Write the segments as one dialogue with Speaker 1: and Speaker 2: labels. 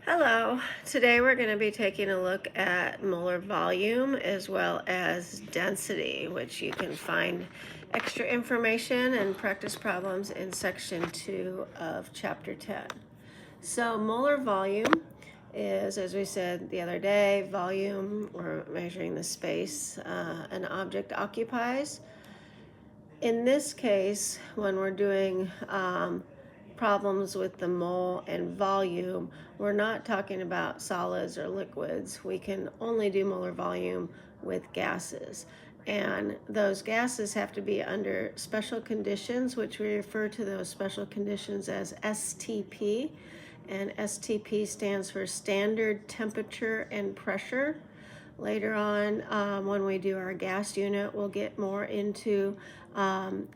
Speaker 1: Hello. Today we're going to be taking a look at molar volume as well as density, which you can find extra information and practice problems in section 2 of chapter 10. So molar volume is, as we said the other day, volume, we're measuring the space an object occupies. In this case, when we're doing problems with the mole and volume, we're not talking about solids or liquids. We can only do molar volume with gases. And those gases have to be under special conditions, which we refer to those special conditions as STP. And STP stands for standard temperature and pressure. Later on, when we do our gas unit, we'll get more into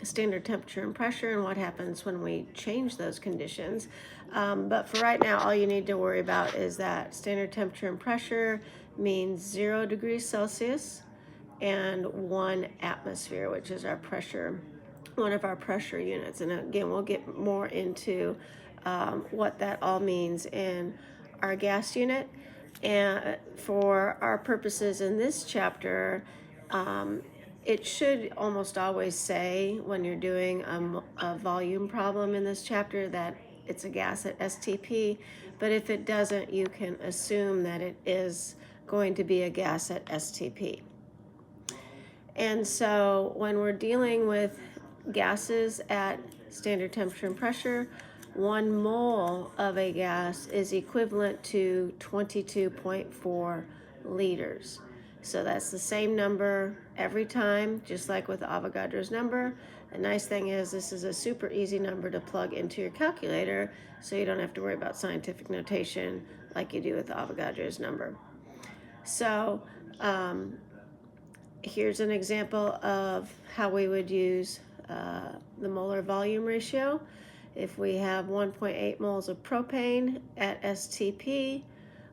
Speaker 1: standard temperature and pressure and what happens when we change those conditions. But for right now, all you need to worry about is that standard temperature and pressure means 0 degrees Celsius and 1 atmosphere, which is our pressure, one of our pressure units. And again, we'll get more into what that all means in our gas unit. And for our purposes in this chapter, it should almost always say when you're doing a volume problem in this chapter that it's a gas at STP, but if it doesn't, you can assume that it is going to be a gas at STP. And so when we're dealing with gases at standard temperature and pressure, 1 mole of a gas is equivalent to 22.4 liters. So that's the same number every time, just like with Avogadro's number. The nice thing is this is a super easy number to plug into your calculator, so you don't have to worry about scientific notation like you do with Avogadro's number. So here's an example of how we would use the molar volume ratio. If we have 1.8 moles of propane at STP,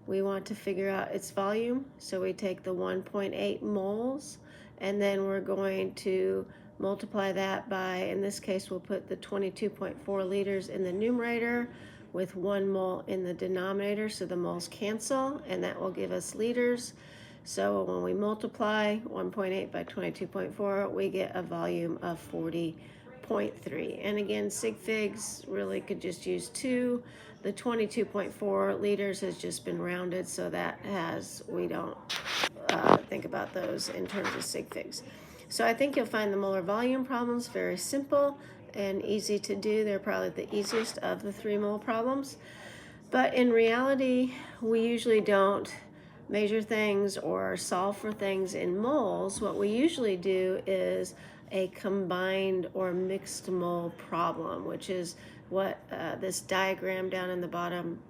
Speaker 1: we want to figure out its volume. So we take the 1.8 moles and then we're going to multiply that by, in this case, we'll put the 22.4 liters in the numerator with 1 mole in the denominator, so the moles cancel, and that will give us liters. So when we multiply 1.8 by 22.4, we get a volume of 40.3. And again, sig figs really could just use 2. The 22.4 liters has just been rounded, so that we don't think about those in terms of sig figs. So I think you'll find the molar volume problems very simple and easy to do. They're probably the easiest of the 3 mole problems. But in reality, we usually don't measure things or solve for things in moles. What we usually do is a combined or mixed mole problem, which is what this diagram down in the bottom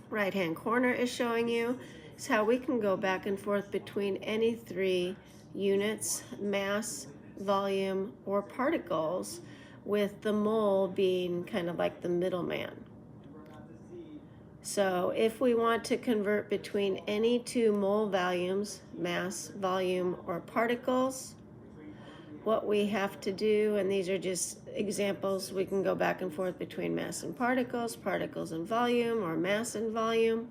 Speaker 1: right-hand corner is showing you. It's how we can go back and forth between any 3 units, mass, volume, or particles, with the mole being kind of like the middleman. So if we want to convert between any 2 mole values, mass, volume, or particles, what we have to do, and these are just examples, we can go back and forth between mass and particles, particles and volume, or mass and volume.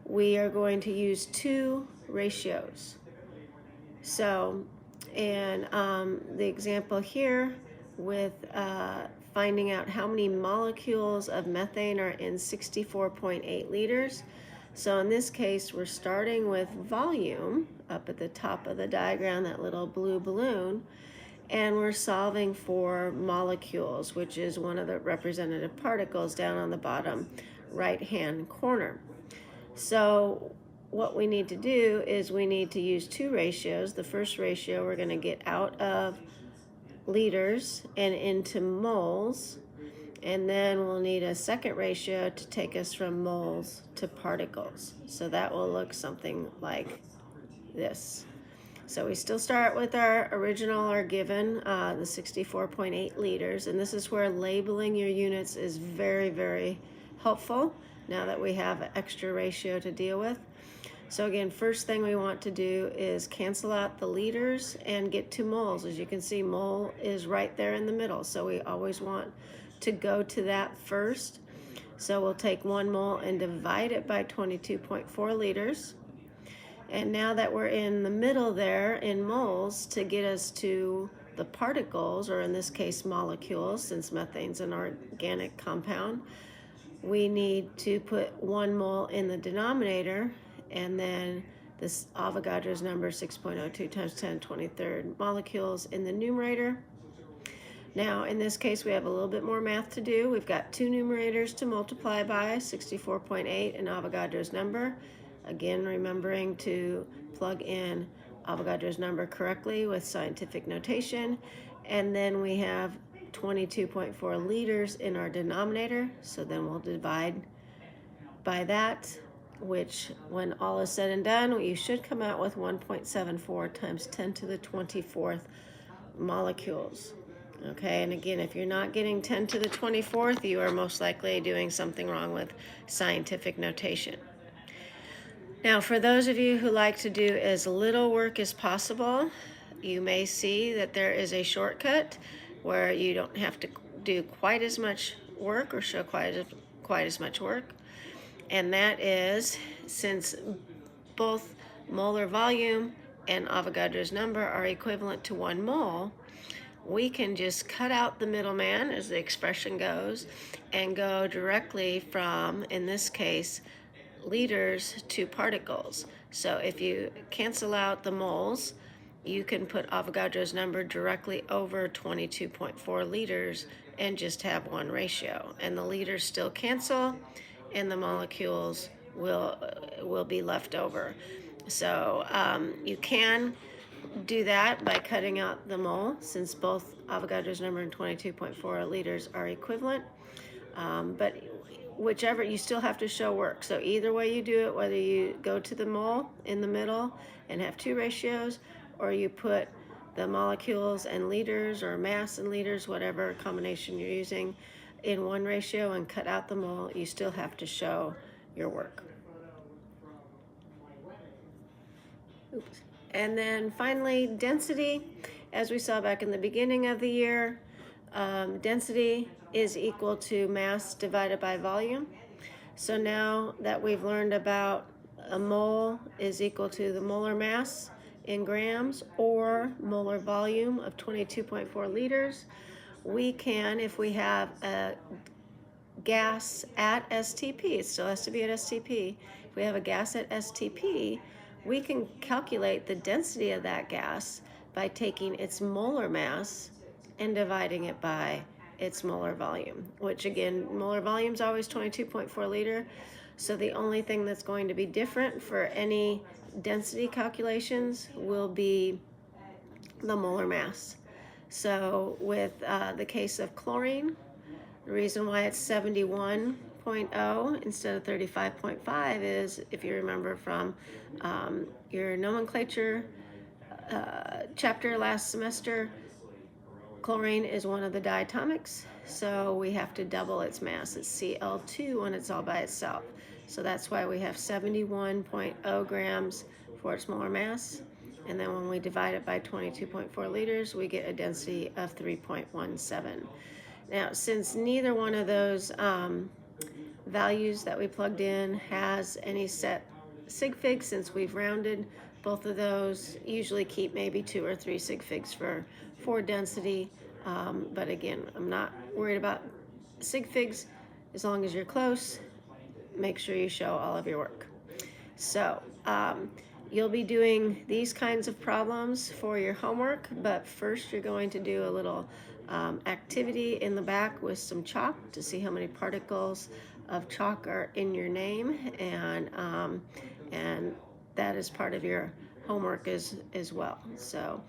Speaker 1: We are going to use 2 ratios. So, and the example here with finding out how many molecules of methane are in 64.8 liters. So in this case, we're starting with volume up at the top of the diagram, that little blue balloon, and we're solving for molecules, which is one of the representative particles down on the bottom right-hand corner. So what we need to do is we need to use 2 ratios. The first ratio we're going to get out of liters and into moles, and then we'll need a second ratio to take us from moles to particles. So that will look something like this. So we still start with our original or given, the 64.8 liters, and this is where labeling your units is very, very helpful now that we have an extra ratio to deal with. So again, first thing we want to do is cancel out the liters and get to moles. As you can see, mole is right there in the middle, so we always want to go to that first. So we'll take 1 mole and divide it by 22.4 liters. And now that we're in the middle there in moles, to get us to the particles, or in this case molecules, since methane's an organic compound, we need to put 1 mole in the denominator, and then this Avogadro's number 6.02 times 10 to the 23rd molecules in the numerator. Now, in this case, we have a little bit more math to do. We've got 2 numerators to multiply by, 64.8 and Avogadro's number. Again, remembering to plug in Avogadro's number correctly with scientific notation. And then we have 22.4 liters in our denominator. So then we'll divide by that, which when all is said and done, you should come out with 1.74 times 10 to the 24th molecules. Okay, and again, if you're not getting 10 to the 24th, you are most likely doing something wrong with scientific notation. Now, for those of you who like to do as little work as possible, you may see that there is a shortcut where you don't have to do quite as much work or show quite as much work. And that is, since both molar volume and Avogadro's number are equivalent to 1 mole, we can just cut out the middleman, as the expression goes, and go directly from, in this case, liters to particles. So if you cancel out the moles, you can put Avogadro's number directly over 22.4 liters and just have 1 ratio. And the liters still cancel, and the molecules will be left over. So you can do that by cutting out the mole, since both Avogadro's number and 22.4 liters are equivalent. But whichever, you still have to show work. So either way you do it, whether you go to the mole in the middle and have 2 ratios, or you put the molecules and liters, or mass and liters, whatever combination you're using, in 1 ratio and cut out the mole, you still have to show your work. Oops. And then finally, density. As we saw back in the beginning of the year, density is equal to mass divided by volume. So now that we've learned about a mole is equal to the molar mass in grams or molar volume of 22.4 liters, we can, if we have a gas at STP, it still has to be at STP, if we have a gas at STP, we can calculate the density of that gas by taking its molar mass and dividing it by its molar volume, which again, molar volume is always 22.4 liter. So the only thing that's going to be different for any density calculations will be the molar mass. So with the case of chlorine, the reason why it's 71.0 instead of 35.5 is, if you remember from your nomenclature chapter last semester, chlorine is one of the diatomics, so we have to double its mass. It's Cl2 when it's all by itself. So that's why we have 71.0 grams for its molar mass. And then when we divide it by 22.4 liters, we get a density of 3.17. Now, since neither one of those values that we plugged in has any set sig figs, since we've rounded, both of those usually keep maybe 2 or 3 sig figs for density. But again, I'm not worried about sig figs. As long as you're close, make sure you show all of your work. So you'll be doing these kinds of problems for your homework, but first you're going to do a little activity in the back with some chalk to see how many particles of chalk are in your name, and that is part of your homework as well. So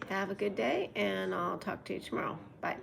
Speaker 1: have a good day, and I'll talk to you tomorrow. Bye.